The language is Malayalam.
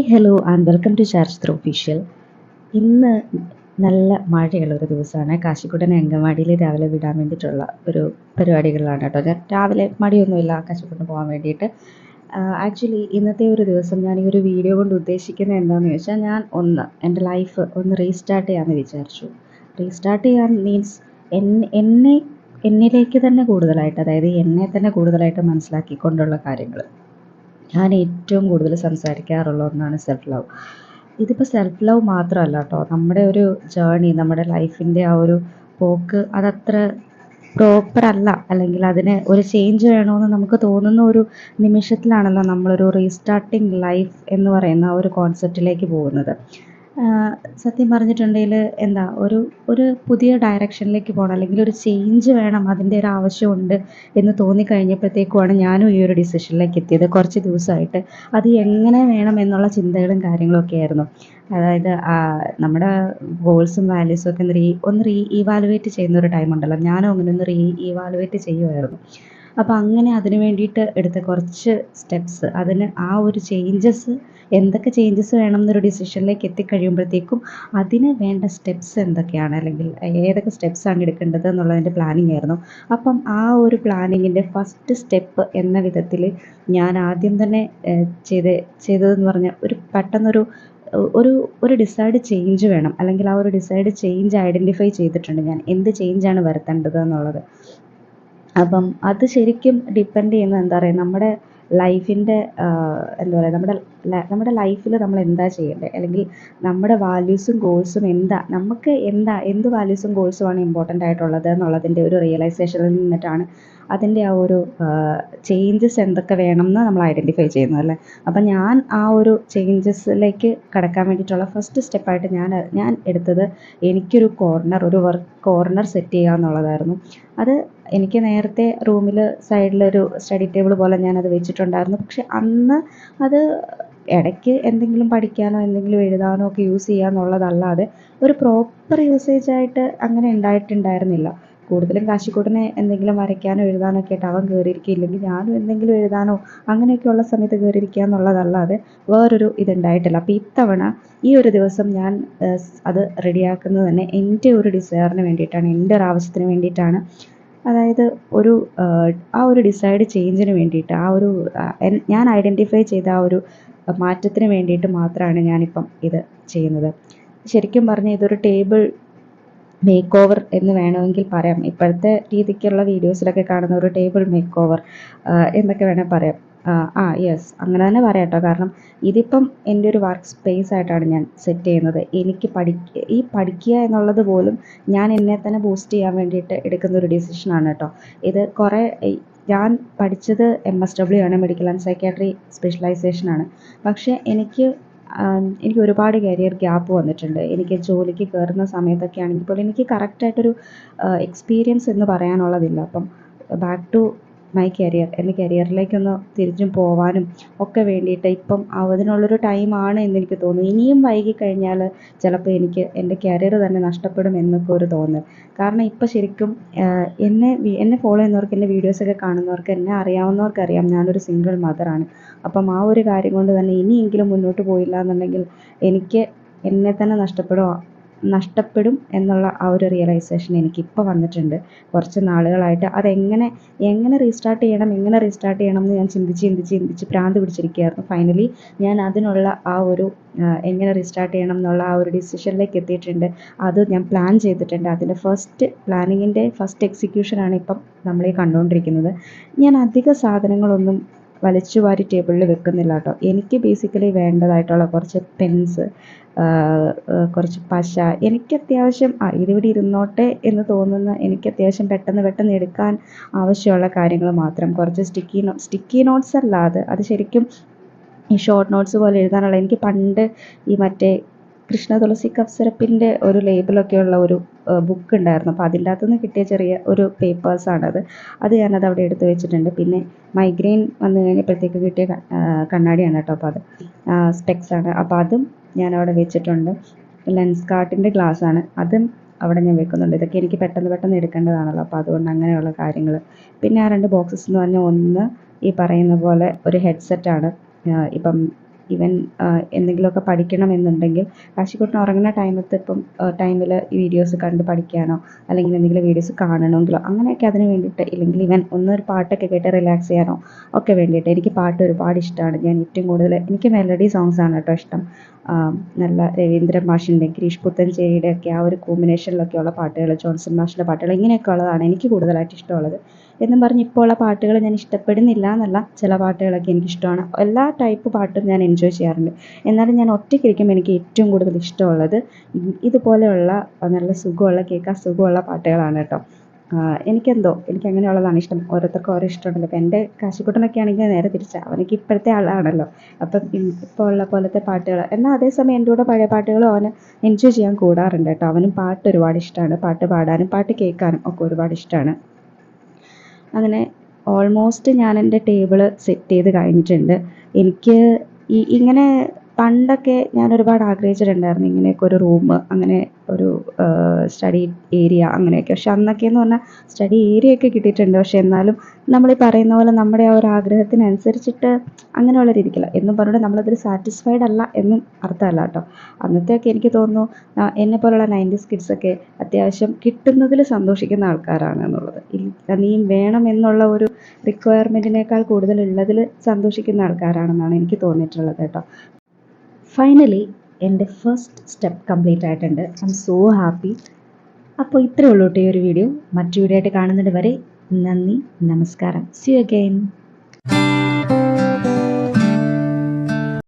Hi hello and welcome to charge official. ഇന്ന് നല്ല മഴയുള്ളൊരു ദിവസമാണ്. കാശിക്കുട്ടനെ അങ്കമാടിയിൽ രാവിലെ വിടാൻ വേണ്ടിയിട്ടുള്ള ഒരു പരിപാടികളിലാണ് കേട്ടോ. ഞാൻ രാവിലെ മടിയൊന്നുമില്ല കാശിക്കുട്ടന് പോകാൻ വേണ്ടിയിട്ട്. ആക്ച്വലി ഇന്നത്തെ ഒരു ദിവസം ഞാൻ ഈ ഒരു വീഡിയോ കൊണ്ട് ഉദ്ദേശിക്കുന്നത് എന്താണെന്ന് ചോദിച്ചാൽ, ഞാൻ എൻ്റെ ലൈഫ് ഒന്ന് റീസ്റ്റാർട്ട് ചെയ്യാമെന്ന് വിചാരിച്ചു. റീസ്റ്റാർട്ട് ചെയ്യാൻ മീൻസ് എന്നിലേക്ക് തന്നെ കൂടുതലായിട്ട്, അതായത് എന്നെ തന്നെ കൂടുതലായിട്ട് മനസ്സിലാക്കിക്കൊണ്ടുള്ള കാര്യങ്ങൾ. ഞാൻ ഏറ്റവും കൂടുതൽ സംസാരിക്കാറുള്ള ഒന്നാണ് സെൽഫ് ലവ്. ഇതിപ്പോൾ സെൽഫ് ലവ് മാത്രമല്ല കേട്ടോ, നമ്മുടെ ഒരു ജേണി, നമ്മുടെ ലൈഫിൻ്റെ ആ ഒരു പോക്ക് അതത്ര പ്രോപ്പർ അല്ല, അല്ലെങ്കിൽ അതിന് ഒരു ചേഞ്ച് വേണമെന്ന് നമുക്ക് തോന്നുന്ന ഒരു നിമിഷത്തിലാണല്ലോ നമ്മളൊരു റീസ്റ്റാർട്ടിങ് ലൈഫ് എന്ന് പറയുന്ന ഒരു കോൺസെപ്റ്റിലേക്ക് പോകുന്നത്. സത്യം പറഞ്ഞിട്ടുണ്ടെങ്കിൽ എന്താ ഒരു പുതിയ ഡയറക്ഷനിലേക്ക് പോകണം, അല്ലെങ്കിൽ ഒരു ചേഞ്ച് വേണം, അതിൻ്റെ ഒരു ആവശ്യമുണ്ട് എന്ന് തോന്നിക്കഴിഞ്ഞപ്പോഴത്തേക്കുമാണ് ഞാനും ഈ ഒരു ഡിസിഷനിലേക്ക് എത്തിയത്. കുറച്ച് ദിവസമായിട്ട് അത് എങ്ങനെ വേണം എന്നുള്ള ചിന്തകളും കാര്യങ്ങളൊക്കെ ആയിരുന്നു. അതായത് നമ്മുടെ ഗോൾസും വാല്യൂസും ഒക്കെ ഒന്ന് റീ ഇവാലുവേറ്റ് ചെയ്യുന്ന ഒരു ടൈം ഉണ്ടല്ലോ, ഞാനും അങ്ങനെ ഒന്ന് റീ ഇവാലുവേറ്റ് ചെയ്യുമായിരുന്നു. അപ്പോൾ അങ്ങനെ അതിന് വേണ്ടിയിട്ട് എടുത്ത കുറച്ച് സ്റ്റെപ്സ്, അതിന് ആ ഒരു ചേഞ്ചസ്, എന്തൊക്കെ ചേഞ്ചസ് വേണം എന്നൊരു ഡിസിഷനിലേക്ക് എത്തിക്കഴിയുമ്പോഴത്തേക്കും അതിന് വേണ്ട സ്റ്റെപ്സ് എന്തൊക്കെയാണ്, അല്ലെങ്കിൽ ഏതൊക്കെ സ്റ്റെപ്സാണ് എടുക്കേണ്ടത് എന്നുള്ളതിൻ്റെ പ്ലാനിങ് ആയിരുന്നു. അപ്പം ആ ഒരു പ്ലാനിങ്ങിൻ്റെ ഫസ്റ്റ് സ്റ്റെപ്പ് എന്ന വിധത്തിൽ ഞാൻ ആദ്യം തന്നെ ചെയ്തതെന്ന് പറഞ്ഞാൽ, പെട്ടെന്നൊരു ഒരു ഡിസൈഡ് ചേഞ്ച് വേണം, അല്ലെങ്കിൽ ആ ഒരു ഡിസൈഡ് ചേഞ്ച് ഐഡൻറ്റിഫൈ ചെയ്തിട്ടുണ്ട് ഞാൻ, എന്ത് ചേഞ്ചാണ് വരുത്തേണ്ടത് എന്നുള്ളത്. അപ്പം അത് ശരിക്കും ഡിപ്പെൻഡ് ചെയ്യുന്നത് എന്താ പറയുക, നമ്മുടെ ലൈഫിൻ്റെ എന്താ പറയുക, നമ്മുടെ ലൈഫിൽ നമ്മൾ എന്താ ചെയ്യേണ്ടത്, അല്ലെങ്കിൽ നമ്മുടെ വാല്യൂസും ഗോൾസും എന്ത് വാല്യൂസും ഗോൾസുമാണ് ഇമ്പോർട്ടൻ്റ് ആയിട്ടുള്ളത് എന്നുള്ളതിൻ്റെ ഒരു റിയലൈസേഷനിൽ നിന്നിട്ടാണ് അതിൻ്റെ ആ ഒരു ചേഞ്ചസ് എന്തൊക്കെ വേണം എന്ന് നമ്മൾ ഐഡൻറ്റിഫൈ ചെയ്യുന്നത് അല്ലേ. അപ്പം ഞാൻ ആ ഒരു ചേഞ്ചസിലേക്ക് കടക്കാൻ വേണ്ടിയിട്ടുള്ള ഫസ്റ്റ് സ്റ്റെപ്പായിട്ട് ഞാൻ എടുത്തത്, എനിക്കൊരു വർക്ക് കോർണർ സെറ്റ് ചെയ്യുക എന്നുള്ളതായിരുന്നു. അത് എനിക്ക് നേരത്തെ റൂമിൽ സൈഡിലൊരു സ്റ്റഡി ടേബിൾ പോലെ ഞാനത് വെച്ചിട്ടുണ്ടായിരുന്നു. പക്ഷെ അന്ന് അത് ഇടയ്ക്ക് എന്തെങ്കിലും പഠിക്കാനോ എന്തെങ്കിലും എഴുതാനോ ഒക്കെ യൂസ് ചെയ്യുക എന്നുള്ളതല്ലാതെ ഒരു പ്രോപ്പർ യൂസേജായിട്ട് അങ്ങനെ ഉണ്ടായിട്ടുണ്ടായിരുന്നില്ല. കൂടുതലും കാശിക്കൂട്ടനെ എന്തെങ്കിലും വരയ്ക്കാനോ എഴുതാനോ ഒക്കെ ആയിട്ട് അവൻ കയറിയിരിക്കുക, ഇല്ലെങ്കിൽ ഞാനും എന്തെങ്കിലും എഴുതാനോ അങ്ങനെയൊക്കെയുള്ള സമയത്ത് കയറിയിരിക്കുക എന്നുള്ളതല്ലാതെ വേറൊരു ഇതുണ്ടായിട്ടില്ല. അപ്പോൾ ഇത്തവണ ഈ ഒരു ദിവസം ഞാൻ അത് റെഡിയാക്കുന്നത് തന്നെ എൻ്റെ ഒരു ഡിസയറിന് വേണ്ടിയിട്ടാണ്, എൻ്റെ ഒരു ആവശ്യത്തിന് വേണ്ടിയിട്ടാണ്. അതായത് ആ ഒരു ഡിസൈഡ് ചേഞ്ചിന് വേണ്ടിയിട്ട്, ഞാൻ ഐഡൻറ്റിഫൈ ചെയ്ത ആ ഒരു മാറ്റത്തിന് വേണ്ടിയിട്ട് മാത്രമാണ് ഞാനിപ്പം ഇത് ചെയ്യുന്നത്. ശരിക്കും പറഞ്ഞാൽ ഇതൊരു ടേബിൾ മേക്ക് ഓവർ എന്ന് വേണമെങ്കിൽ പറയാം. ഇപ്പോഴത്തെ രീതിക്കുള്ള വീഡിയോസിലൊക്കെ കാണുന്ന ഒരു ടേബിൾ മേക്ക് ഓവർ എന്നൊക്കെ വേണേൽ പറയാം. യെസ്, അങ്ങനെ തന്നെ പറയാം കേട്ടോ. കാരണം ഇതിപ്പം എൻ്റെ ഒരു വർക്ക് സ്പേസ് ആയിട്ടാണ് ഞാൻ സെറ്റ് ചെയ്യുന്നത്. എനിക്ക് പഠിക്കുക എന്നുള്ളത് പോലും ഞാൻ എന്നെ തന്നെ ബൂസ്റ്റ് ചെയ്യാൻ വേണ്ടിയിട്ട് എടുക്കുന്ന ഒരു ഡിസിഷനാണ് കേട്ടോ. ഇത് ഞാൻ പഠിച്ചത് MSW ആണ്, മെഡിക്കൽ ആൻഡ് സൈക്യാട്രി സ്പെഷ്യലൈസേഷനാണ്. പക്ഷേ എനിക്ക് ഒരുപാട് കരിയർ ഗ്യാപ്പ് വന്നിട്ടുണ്ട്. എനിക്ക് ജോലിക്ക് കയറുന്ന സമയത്തൊക്കെ ആണെങ്കിൽ പോലും എനിക്ക് കറക്റ്റായിട്ടൊരു എക്സ്പീരിയൻസ് എന്ന് പറയാനുള്ളതില്ല. അപ്പം ബാക്ക് ടു മൈ കരിയർ, എൻ്റെ കരിയറിലേക്കൊന്ന് തിരിച്ചും പോവാനും ഒക്കെ വേണ്ടിയിട്ട് ഇപ്പം അതിനുള്ളൊരു ടൈമാണ് എന്നെനിക്ക് തോന്നുന്നു. ഇനിയും വൈകിക്കഴിഞ്ഞാൽ ചിലപ്പോൾ എനിക്ക് എൻ്റെ കരിയർ തന്നെ നഷ്ടപ്പെടും എന്നൊക്കെ ഒരു തോന്നൽ. കാരണം ഇപ്പം ശരിക്കും എന്നെ ഫോളോ ചെയ്യുന്നവർക്ക്, എൻ്റെ വീഡിയോസൊക്കെ കാണുന്നവർക്ക്, എന്നെ അറിയാവുന്നവർക്കറിയാം ഞാനൊരു സിംഗിൾ മദറാണ്. അപ്പം ആ ഒരു കാര്യം കൊണ്ട് തന്നെ ഇനിയെങ്കിലും മുന്നോട്ട് പോയില്ല എന്നുണ്ടെങ്കിൽ എനിക്ക് എന്നെ തന്നെ നഷ്ടപ്പെടും എന്നുള്ള ആ ഒരു റിയലൈസേഷൻ എനിക്കിപ്പോൾ വന്നിട്ടുണ്ട് കുറച്ച് നാളുകളായിട്ട്. എങ്ങനെ റീസ്റ്റാർട്ട് ചെയ്യണം എന്ന് ഞാൻ ചിന്തിച്ച് ഭ്രാന്ത് പിടിച്ചിരിക്കുകയായിരുന്നു. ഫൈനലി ഞാൻ അതിനുള്ള ആ ഒരു എങ്ങനെ റീസ്റ്റാർട്ട് ചെയ്യണം എന്നുള്ള ആ ഒരു ഡിസിഷനിലേക്ക് എത്തിയിട്ടുണ്ട്. അത് ഞാൻ പ്ലാൻ ചെയ്തിട്ടുണ്ട്. അതിൻ്റെ പ്ലാനിങ്ങിൻ്റെ ഫസ്റ്റ് എക്സിക്യൂഷനാണ് ഇപ്പം നമ്മളീ കണ്ടുകൊണ്ടിരിക്കുന്നത്. ഞാൻ അധിക സാധനങ്ങളൊന്നും വലിച്ചുവാരി ടേബിളിൽ വെക്കുന്നില്ല കേട്ടോ. എനിക്ക് ബേസിക്കലി വേണ്ടതായിട്ടുള്ള കുറച്ച് പെൻസ്, കുറച്ച് പശ, എനിക്ക് അത്യാവശ്യം ഇതിവിടെ ഇരുന്നോട്ടെ എന്ന് തോന്നുന്ന, എനിക്ക് അത്യാവശ്യം പെട്ടെന്ന് എടുക്കാൻ ആവശ്യമുള്ള കാര്യങ്ങൾ മാത്രം. കുറച്ച് സ്റ്റിക്കി നോട്ട്സ് അല്ലാതെ, അത് ശരിക്കും ഈ ഷോർട്ട് നോട്ട്സ് പോലെ എഴുതാനുള്ള, എനിക്ക് പണ്ട് ഈ മറ്റേ കൃഷ്ണ തുളസി കഫ് സിറപ്പിൻ്റെ ഒരു ലേബിളൊക്കെയുള്ള ഒരു ബുക്ക് ഉണ്ടായിരുന്നു. അപ്പോൾ അതിൻ്റെ അകത്തുനിന്ന് കിട്ടിയ ചെറിയ ഒരു പേപ്പേഴ്സാണത്. ഞാനത് അവിടെ എടുത്ത് വെച്ചിട്ടുണ്ട്. പിന്നെ മൈഗ്രെയിൻ വന്നു കഴിഞ്ഞപ്പോഴത്തേക്ക് കിട്ടിയ കണ്ണാടിയാണ് കേട്ടോ. അപ്പോൾ അത് സ്പെക്സാണ്. അപ്പോൾ അതും ഞാനവിടെ വെച്ചിട്ടുണ്ട്. ലെൻസ് കാർട്ടിൻ്റെ ഗ്ലാസ്സാണ്, അതും അവിടെ ഞാൻ വെക്കുന്നുണ്ട്. ഇതൊക്കെ എനിക്ക് പെട്ടെന്ന് എടുക്കേണ്ടതാണല്ലോ, അപ്പോൾ അതുകൊണ്ട് അങ്ങനെയുള്ള കാര്യങ്ങൾ. പിന്നെ ആ 2 ബോക്സസ് എന്ന് പറഞ്ഞാൽ, ഒന്ന് ഈ പറയുന്ന പോലെ ഒരു ഹെഡ്സെറ്റാണ്. ഇപ്പം ഈവൻ എന്തെങ്കിലുമൊക്കെ പഠിക്കണമെന്നുണ്ടെങ്കിൽ കാശിക്കുട്ടൻ ഉറങ്ങുന്ന ടൈമിൽ ഈ വീഡിയോസ് കണ്ട് പഠിക്കാനോ അല്ലെങ്കിൽ എന്തെങ്കിലും വീഡിയോസ് കാണണമെങ്കിലോ അങ്ങനെയൊക്കെ അതിന് വേണ്ടിയിട്ട്, ഇല്ലെങ്കിൽ ഈവൻ ഒന്നൊരു പാട്ടൊക്കെ കേട്ട് റിലാക്സ് ചെയ്യാനോ ഒക്കെ വേണ്ടിയിട്ട്. എനിക്ക് പാട്ട് ഒരുപാട് ഇഷ്ടമാണ്. ഞാൻ ഏറ്റവും കൂടുതൽ എനിക്ക് മെലഡി സോങ്സാണ് കേട്ടോ ഇഷ്ടം. നല്ല രവീന്ദ്രൻ മാഷിൻ്റെ, ഗിരീഷ് പുത്തഞ്ചേരിയുടെ ഒക്കെ ആ ഒരു കോമ്പിനേഷനിലൊക്കെയുള്ള പാട്ടുകൾ, ജോൺസൺ മാഷിൻ്റെ പാട്ടുകൾ, ഇങ്ങനെയൊക്കെ ഉള്ളതാണ് എനിക്ക് കൂടുതലായിട്ട് ഇഷ്ടമുള്ളത്. എന്നും പറഞ്ഞ് ഇപ്പോൾ ഉള്ള പാട്ടുകൾ ഞാൻ ഇഷ്ടപ്പെടുന്നില്ല എന്നല്ല, ചില പാട്ടുകളൊക്കെ എനിക്കിഷ്ടമാണ്. എല്ലാ ടൈപ്പ് പാട്ടും ഞാൻ എൻജോയ് ചെയ്യാറുണ്ട്. എന്നാലും ഞാൻ ഒറ്റയ്ക്കിരിക്കുമ്പോൾ എനിക്ക് ഏറ്റവും കൂടുതൽ ഇഷ്ടമുള്ളത് ഇതുപോലെയുള്ള നല്ല സുഖമുള്ള, കേൾക്കാൻ സുഖമുള്ള പാട്ടുകളാണ് കേട്ടോ. എനിക്ക് അങ്ങനെയുള്ളതാണ് ഇഷ്ടം. ഓരോരുത്തർക്കും ഓരോ ഇഷ്ടമുണ്ടല്ലോ. ഇപ്പം എൻ്റെ കാശിക്കുട്ടനൊക്കെ ആണെങ്കിൽ നേരെ തിരിച്ചാണ്, അവനൊക്കെ ഇപ്പോഴത്തെ ആളാണല്ലോ. അപ്പം ഇപ്പോൾ ഉള്ള പോലത്തെ പാട്ടുകൾ, എന്നാൽ അതേസമയം എൻ്റെ കൂടെ പഴയ പാട്ടുകളും അവന് എൻജോയ് ചെയ്യാൻ കൂടാറുണ്ട് കേട്ടോ. അവനും പാട്ട് ഒരുപാട് ഇഷ്ടമാണ്. പാട്ട് പാടാനും പാട്ട് കേൾക്കാനും ഒക്കെ ഒരുപാട് ഇഷ്ടമാണ്. അങ്ങനെ ഓൾമോസ്റ്റ് ഞാൻ എൻ്റെ ടേബിൾ സെറ്റ് ചെയ്ത് കഴിഞ്ഞിട്ടുണ്ട്. എനിക്ക് ഇങ്ങനെ പണ്ടൊക്കെ ഞാൻ ഒരുപാട് ആഗ്രഹിച്ചിട്ടുണ്ടായിരുന്നു ഇങ്ങനെയൊക്കെ ഒരു റൂം, അങ്ങനെ ഒരു സ്റ്റഡി ഏരിയ അങ്ങനെയൊക്കെ. പക്ഷെ അന്നൊക്കെ എന്ന് പറഞ്ഞാൽ സ്റ്റഡി ഏരിയ ഒക്കെ കിട്ടിയിട്ടുണ്ട്. പക്ഷെ എന്നാലും നമ്മൾ ഈ പറയുന്ന പോലെ നമ്മുടെ ആ ഒരു ആഗ്രഹത്തിനനുസരിച്ചിട്ട് അങ്ങനെയുള്ള രീതിക്കല്ല എന്നും പറഞ്ഞിട്ട് നമ്മളതിൽ സാറ്റിസ്ഫൈഡ് അല്ല എന്നും അർത്ഥമല്ല കേട്ടോ. അന്നത്തെയൊക്കെ എനിക്ക് തോന്നുന്നു എന്നെപ്പോലുള്ള 90s കിഡ്സൊക്കെ അത്യാവശ്യം കിട്ടുന്നതിൽ സന്തോഷിക്കുന്ന ആൾക്കാരാണ് എന്നുള്ളത്. നീയും വേണം എന്നുള്ള ഒരു റിക്വയർമെൻറ്റിനേക്കാൾ കൂടുതലുള്ളതിൽ സന്തോഷിക്കുന്ന ആൾക്കാരാണെന്നാണ് എനിക്ക് തോന്നിയിട്ടുള്ളത് കേട്ടോ. ഫൈനലി എൻ്റെ ഫസ്റ്റ് സ്റ്റെപ്പ് കംപ്ലീറ്റ് ആയിട്ടുണ്ട്. I M so happy. അപ്പോൾ ഇത്രയേ ഉള്ളൂ കേട്ടോ ഈ ഒരു വീഡിയോ. മറ്റു വീഡിയോ ആയിട്ട് കാണുന്നത് വരെ നന്ദി, നമസ്കാരം. See you again.